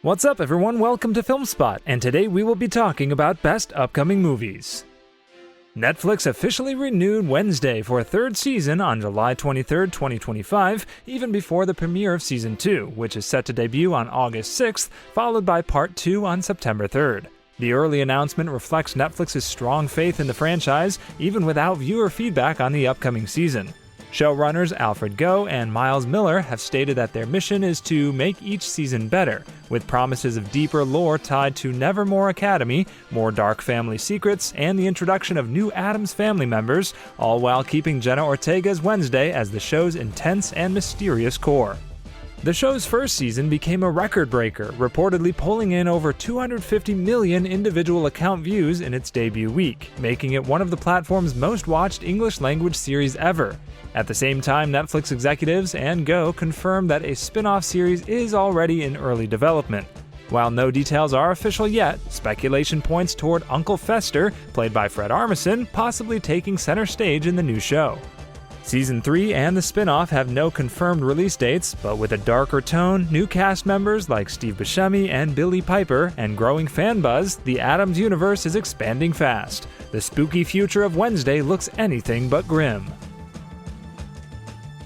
What's up everyone, welcome to FilmSpot, and today we will be talking about best upcoming movies. Netflix officially renewed Wednesday for a third season on July 23, 2025, even before the premiere of Season 2, which is set to debut on August 6th, followed by Part 2 on September 3rd. The early announcement reflects Netflix's strong faith in the franchise, even without viewer feedback on the upcoming season. Showrunners Alfred Goh and Miles Miller have stated that their mission is to make each season better, with promises of deeper lore tied to Nevermore Academy, more dark family secrets, and the introduction of new Addams family members, all while keeping Jenna Ortega's Wednesday as the show's intense and mysterious core. The show's first season became a record breaker, reportedly pulling in over 250 million individual account views in its debut week, making it one of the platform's most watched English-language series ever. At the same time, Netflix executives and Go confirmed that a spin-off series is already in early development. While no details are official yet, speculation points toward Uncle Fester, played by Fred Armisen, possibly taking center stage in the new show. Season 3 and the spin-off have no confirmed release dates, but with a darker tone, new cast members like Steve Buscemi and Billie Piper, and growing fan buzz, the Addams universe is expanding fast. The spooky future of Wednesday looks anything but grim.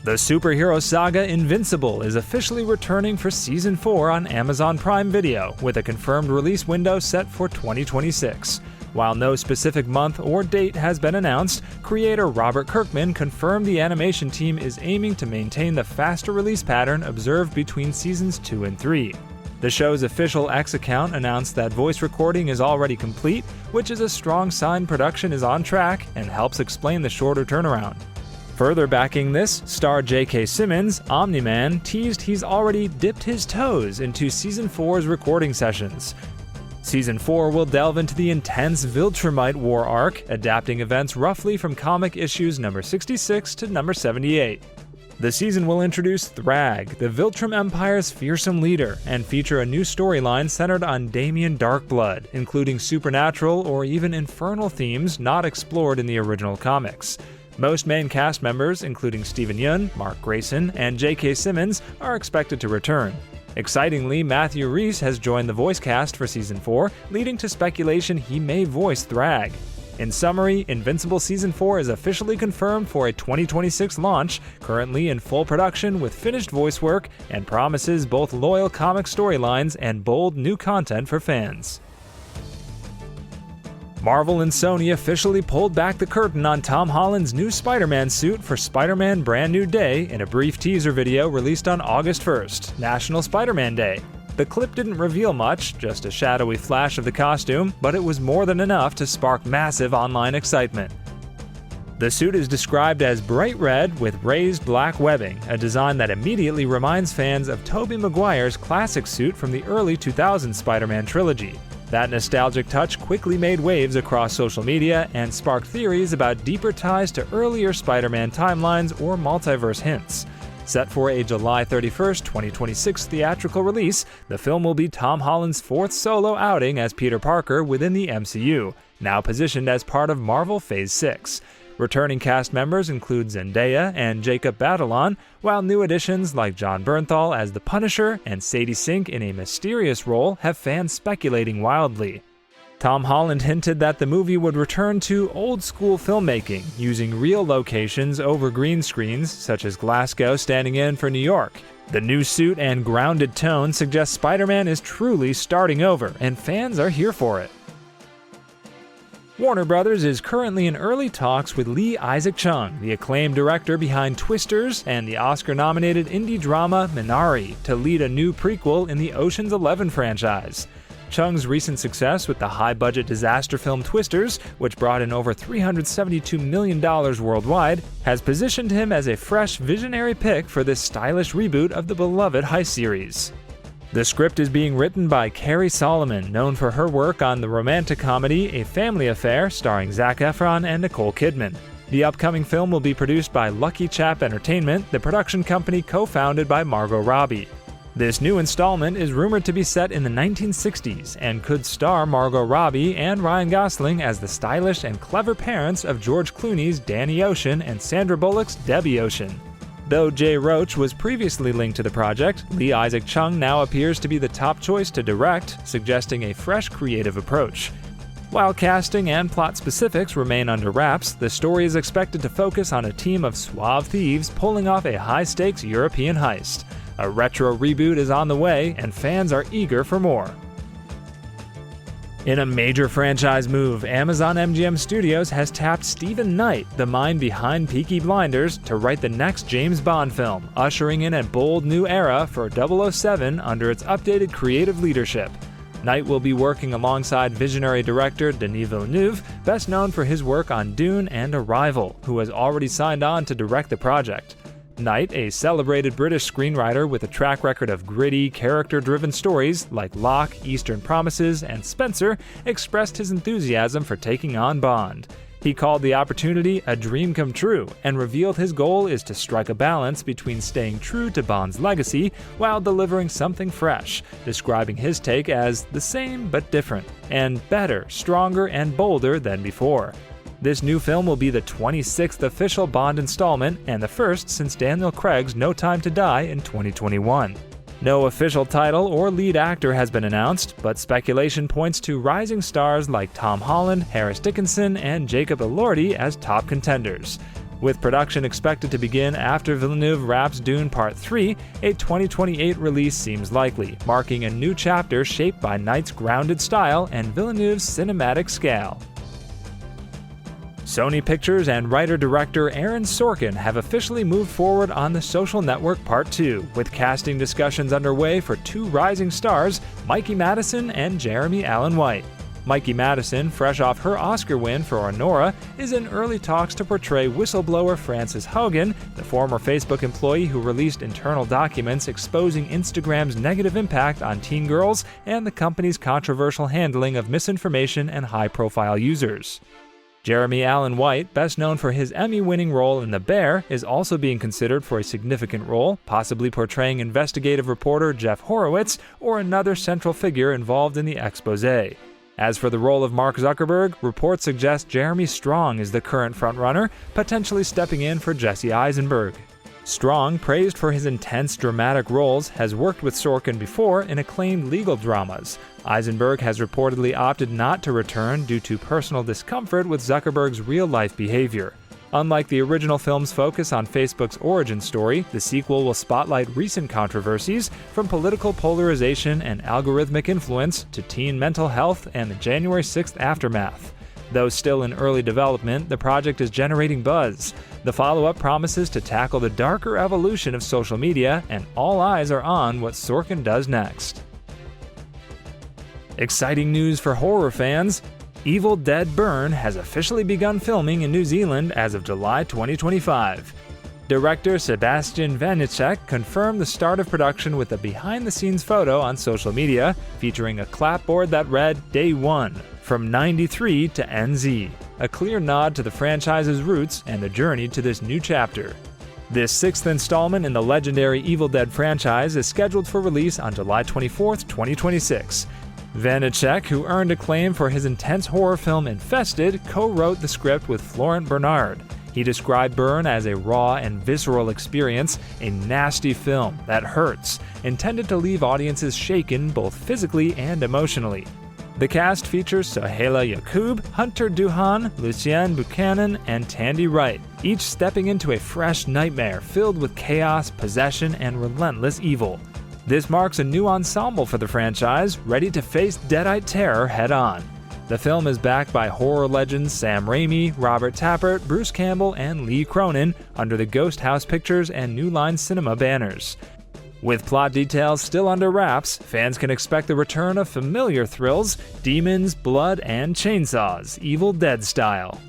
The superhero saga Invincible is officially returning for Season 4 on Amazon Prime Video, with a confirmed release window set for 2026. While no specific month or date has been announced, creator Robert Kirkman confirmed the animation team is aiming to maintain the faster release pattern observed between Seasons 2 and 3. The show's official X account announced that voice recording is already complete, which is a strong sign production is on track and helps explain the shorter turnaround. Further backing this, star J.K. Simmons, Omni-Man, teased he's already dipped his toes into Season 4's recording sessions. Season 4 will delve into the intense Viltrumite War arc, adapting events roughly from comic issues number 66 to number 78. The season will introduce Thrag, the Viltrum Empire's fearsome leader, and feature a new storyline centered on Damien Darkblood, including supernatural or even infernal themes not explored in the original comics. Most main cast members, including Steven Yeun, Mark Grayson, and J.K. Simmons, are expected to return. Excitingly, Matthew Rhys has joined the voice cast for Season 4, leading to speculation he may voice Thrag. In summary, Invincible Season 4 is officially confirmed for a 2026 launch, currently in full production with finished voice work, and promises both loyal comic storylines and bold new content for fans. Marvel and Sony officially pulled back the curtain on Tom Holland's new Spider-Man suit for Spider-Man Brand New Day in a brief teaser video released on August 1st, National Spider-Man Day. The clip didn't reveal much, just a shadowy flash of the costume, but it was more than enough to spark massive online excitement. The suit is described as bright red with raised black webbing, a design that immediately reminds fans of Tobey Maguire's classic suit from the early 2000s Spider-Man trilogy. That nostalgic touch quickly made waves across social media and sparked theories about deeper ties to earlier Spider-Man timelines or multiverse hints. Set for a July 31, 2026 theatrical release, the film will be Tom Holland's fourth solo outing as Peter Parker within the MCU, now positioned as part of Marvel Phase 6. Returning cast members include Zendaya and Jacob Batalon, while new additions like Jon Bernthal as the Punisher and Sadie Sink in a mysterious role have fans speculating wildly. Tom Holland hinted that the movie would return to old-school filmmaking, using real locations over green screens, such as Glasgow standing in for New York. The new suit and grounded tone suggest Spider-Man is truly starting over, and fans are here for it. Warner Bros. Is currently in early talks with Lee Isaac Chung, the acclaimed director behind Twisters and the Oscar-nominated indie drama Minari, to lead a new prequel in the Ocean's 11 franchise. Chung's recent success with the high-budget disaster film Twisters, which brought in over $372 million worldwide, has positioned him as a fresh, visionary pick for this stylish reboot of the beloved heist series. The script is being written by Carrie Solomon, known for her work on the romantic comedy A Family Affair starring Zac Efron and Nicole Kidman. The upcoming film will be produced by Lucky Chap Entertainment, the production company co-founded by Margot Robbie. This new installment is rumored to be set in the 1960s and could star Margot Robbie and Ryan Gosling as the stylish and clever parents of George Clooney's Danny Ocean and Sandra Bullock's Debbie Ocean. Though Jay Roach was previously linked to the project, Lee Isaac Chung now appears to be the top choice to direct, suggesting a fresh creative approach. While casting and plot specifics remain under wraps, the story is expected to focus on a team of suave thieves pulling off a high-stakes European heist. A retro reboot is on the way, and fans are eager for more. In a major franchise move, Amazon MGM Studios has tapped Stephen Knight, the mind behind Peaky Blinders, to write the next James Bond film, ushering in a bold new era for 007 under its updated creative leadership. Knight will be working alongside visionary director Denis Villeneuve, best known for his work on Dune and Arrival, who has already signed on to direct the project. Knight, a celebrated British screenwriter with a track record of gritty, character-driven stories like Locke, Eastern Promises, and Spencer, expressed his enthusiasm for taking on Bond. He called the opportunity a dream come true and revealed his goal is to strike a balance between staying true to Bond's legacy while delivering something fresh, describing his take as the same but different, and better, stronger, and bolder than before. This new film will be the 26th official Bond installment and the first since Daniel Craig's No Time to Die in 2021. No official title or lead actor has been announced, but speculation points to rising stars like Tom Holland, Harris Dickinson, and Jacob Elordi as top contenders. With production expected to begin after Villeneuve wraps Dune Part 3, a 2028 release seems likely, marking a new chapter shaped by Knight's grounded style and Villeneuve's cinematic scale. Sony Pictures and writer-director Aaron Sorkin have officially moved forward on The Social Network Part 2, with casting discussions underway for two rising stars, Mikey Madison and Jeremy Allen White. Mikey Madison, fresh off her Oscar win for Honora, is in early talks to portray whistleblower Frances Hogan, the former Facebook employee who released internal documents exposing Instagram's negative impact on teen girls and the company's controversial handling of misinformation and high-profile users. Jeremy Allen White, best known for his Emmy-winning role in The Bear, is also being considered for a significant role, possibly portraying investigative reporter Jeff Horowitz or another central figure involved in the exposé. As for the role of Mark Zuckerberg, reports suggest Jeremy Strong is the current frontrunner, potentially stepping in for Jesse Eisenberg. Strong, praised for his intense dramatic roles, has worked with Sorkin before in acclaimed legal dramas. Eisenberg has reportedly opted not to return due to personal discomfort with Zuckerberg's real-life behavior. Unlike the original film's focus on Facebook's origin story, the sequel will spotlight recent controversies, from political polarization and algorithmic influence to teen mental health and the January 6th aftermath. Though still in early development, the project is generating buzz. The follow-up promises to tackle the darker evolution of social media, and all eyes are on what Sorkin does next. Exciting news for horror fans! Evil Dead Burn has officially begun filming in New Zealand as of July 2025. Director Sebastian Vanecek confirmed the start of production with a behind-the-scenes photo on social media featuring a clapboard that read Day 1, from 93 to NZ, a clear nod to the franchise's roots and the journey to this new chapter. This sixth installment in the legendary Evil Dead franchise is scheduled for release on July 24, 2026. Vanecek, who earned acclaim for his intense horror film Infested, co-wrote the script with Florent Bernard. He described Burn as a raw and visceral experience, a nasty film that hurts, intended to leave audiences shaken both physically and emotionally. The cast features Sohaila Yacoub, Hunter Duhan, Lucienne Buchanan, and Tandy Wright, each stepping into a fresh nightmare filled with chaos, possession, and relentless evil. This marks a new ensemble for the franchise, ready to face deadite terror head-on. The film is backed by horror legends Sam Raimi, Robert Tappert, Bruce Campbell, and Lee Cronin under the Ghost House Pictures and New Line Cinema banners. With plot details still under wraps, fans can expect the return of familiar thrills, demons, blood, and chainsaws, Evil Dead style.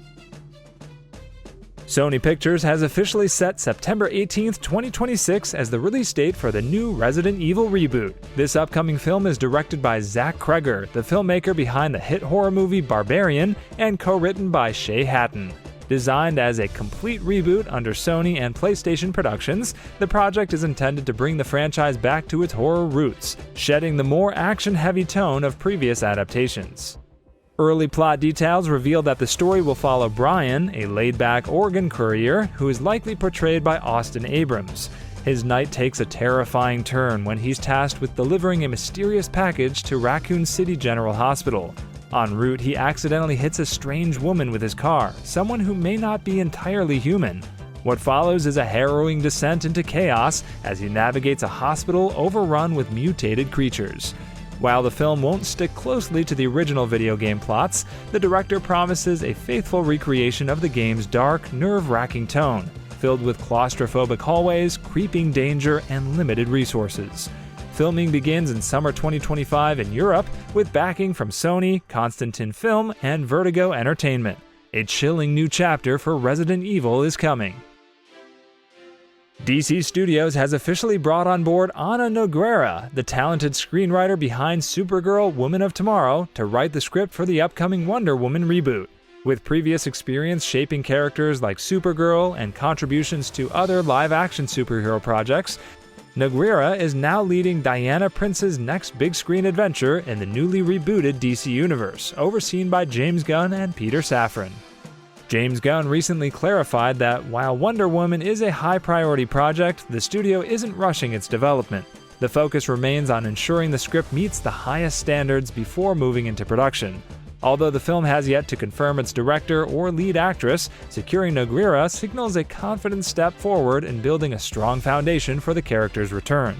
Sony Pictures has officially set September 18, 2026 as the release date for the new Resident Evil reboot. This upcoming film is directed by Zach Kreger, the filmmaker behind the hit horror movie Barbarian, and co-written by Shay Hatton. Designed as a complete reboot under Sony and PlayStation Productions, the project is intended to bring the franchise back to its horror roots, shedding the more action-heavy tone of previous adaptations. Early plot details reveal that the story will follow Brian, a laid-back organ courier who is likely portrayed by Austin Abrams. His night takes a terrifying turn when he's tasked with delivering a mysterious package to Raccoon City General Hospital. En route, he accidentally hits a strange woman with his car, someone who may not be entirely human. What follows is a harrowing descent into chaos as he navigates a hospital overrun with mutated creatures. While the film won't stick closely to the original video game plots, the director promises a faithful recreation of the game's dark, nerve-wracking tone, filled with claustrophobic hallways, creeping danger, and limited resources. Filming begins in summer 2025 in Europe, with backing from Sony, Constantin Film, and Vertigo Entertainment. A chilling new chapter for Resident Evil is coming. DC Studios has officially brought on board Ana Nogueira, the talented screenwriter behind Supergirl Woman of Tomorrow, to write the script for the upcoming Wonder Woman reboot. With previous experience shaping characters like Supergirl and contributions to other live-action superhero projects, Nogueira is now leading Diana Prince's next big-screen adventure in the newly rebooted DC Universe, overseen by James Gunn and Peter Safran. James Gunn recently clarified that while Wonder Woman is a high-priority project, the studio isn't rushing its development. The focus remains on ensuring the script meets the highest standards before moving into production. Although the film has yet to confirm its director or lead actress, securing Nogueira signals a confident step forward in building a strong foundation for the character's return.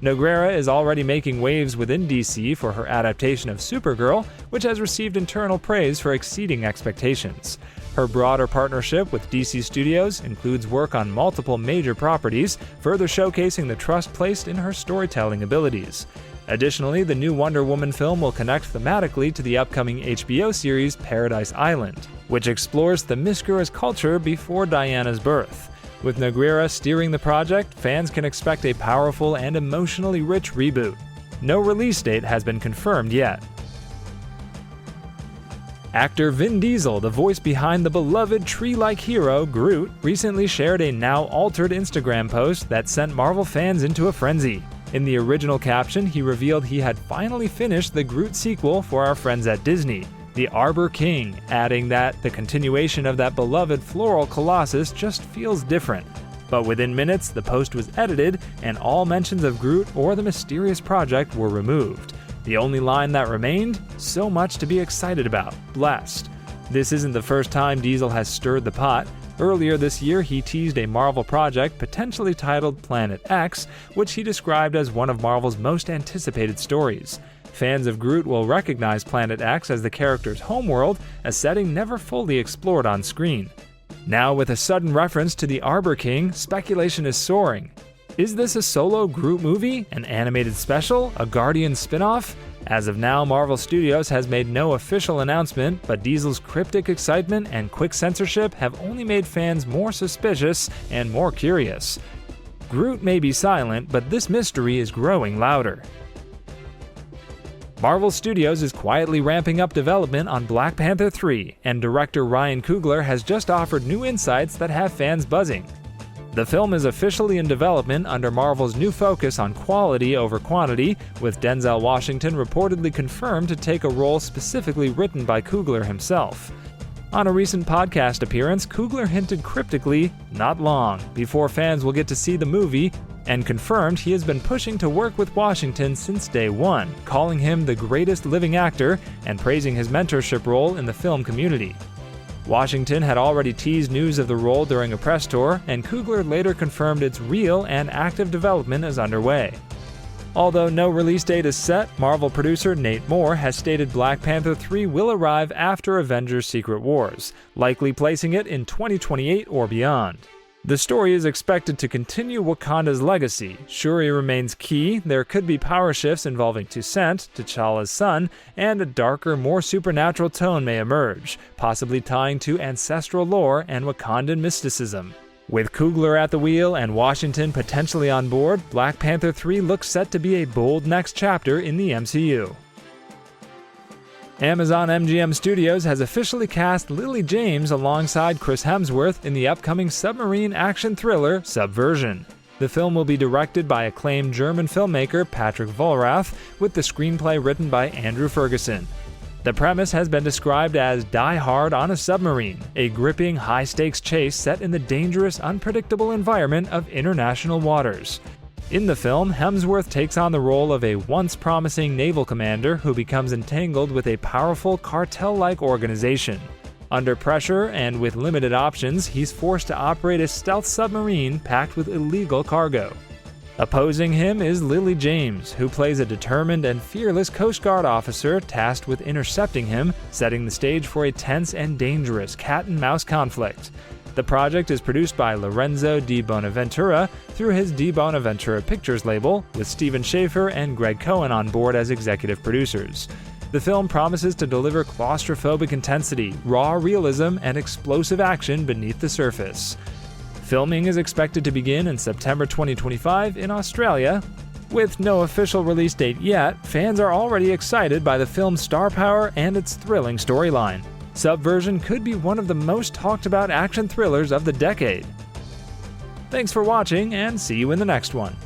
Nogueira is already making waves within DC for her adaptation of Supergirl, which has received internal praise for exceeding expectations. Her broader partnership with DC Studios includes work on multiple major properties, further showcasing the trust placed in her storytelling abilities. Additionally, the new Wonder Woman film will connect thematically to the upcoming HBO series Paradise Island, which explores Themyscira's culture before Diana's birth. With Nogueira steering the project, fans can expect a powerful and emotionally rich reboot. No release date has been confirmed yet. Actor Vin Diesel, the voice behind the beloved tree-like hero Groot, recently shared a now-altered Instagram post that sent Marvel fans into a frenzy. In the original caption, he revealed he had finally finished the Groot sequel for our friends at Disney, The Arbor King, adding that the continuation of that beloved floral colossus just feels different. But within minutes, the post was edited, and all mentions of Groot or the mysterious project were removed. The only line that remained, "So much to be excited about, blessed." This isn't the first time Diesel has stirred the pot. Earlier this year, he teased a Marvel project potentially titled Planet X, which he described as one of Marvel's most anticipated stories. Fans of Groot will recognize Planet X as the character's homeworld, a setting never fully explored on screen. Now, with a sudden reference to the Arbor King, speculation is soaring. Is this a solo Groot movie, an animated special, a Guardians spin-off? As of now, Marvel Studios has made no official announcement, but Diesel's cryptic excitement and quick censorship have only made fans more suspicious and more curious. Groot may be silent, but this mystery is growing louder. Marvel Studios is quietly ramping up development on Black Panther 3, and director Ryan Coogler has just offered new insights that have fans buzzing. The film is officially in development under Marvel's new focus on quality over quantity, with Denzel Washington reportedly confirmed to take a role specifically written by Coogler himself. On a recent podcast appearance, Coogler hinted cryptically, "not long," before fans will get to see the movie, and confirmed he has been pushing to work with Washington since day one, calling him the greatest living actor and praising his mentorship role in the film community. Washington had already teased news of the role during a press tour, and Coogler later confirmed its real and active development is underway. Although no release date is set, Marvel producer Nate Moore has stated Black Panther 3 will arrive after Avengers: Secret Wars, likely placing it in 2028 or beyond. The story is expected to continue Wakanda's legacy. Shuri remains key, there could be power shifts involving Toussaint, T'Challa's son, and a darker, more supernatural tone may emerge, possibly tying to ancestral lore and Wakandan mysticism. With Coogler at the wheel and Washington potentially on board, Black Panther 3 looks set to be a bold next chapter in the MCU. Amazon MGM Studios has officially cast Lily James alongside Chris Hemsworth in the upcoming submarine action thriller Subversion. The film will be directed by acclaimed German filmmaker Patrick Vollrath, with the screenplay written by Andrew Ferguson. The premise has been described as Die Hard on a submarine, a gripping, high-stakes chase set in the dangerous, unpredictable environment of international waters. In the film, Hemsworth takes on the role of a once promising naval commander who becomes entangled with a powerful cartel-like organization. Under pressure and with limited options, he's forced to operate a stealth submarine packed with illegal cargo. Opposing him is Lily James, who plays a determined and fearless Coast Guard officer tasked with intercepting him, setting the stage for a tense and dangerous cat-and-mouse conflict. The project is produced by Lorenzo di Bonaventura through his Di Bonaventura Pictures label, with Steven Schaefer and Greg Cohen on board as executive producers. The film promises to deliver claustrophobic intensity, raw realism, and explosive action beneath the surface. Filming is expected to begin in September 2025 in Australia. With no official release date yet, fans are already excited by the film's star power and its thrilling storyline. Subversion could be one of the most talked about action thrillers of the decade. Thanks for watching, and see you in the next one.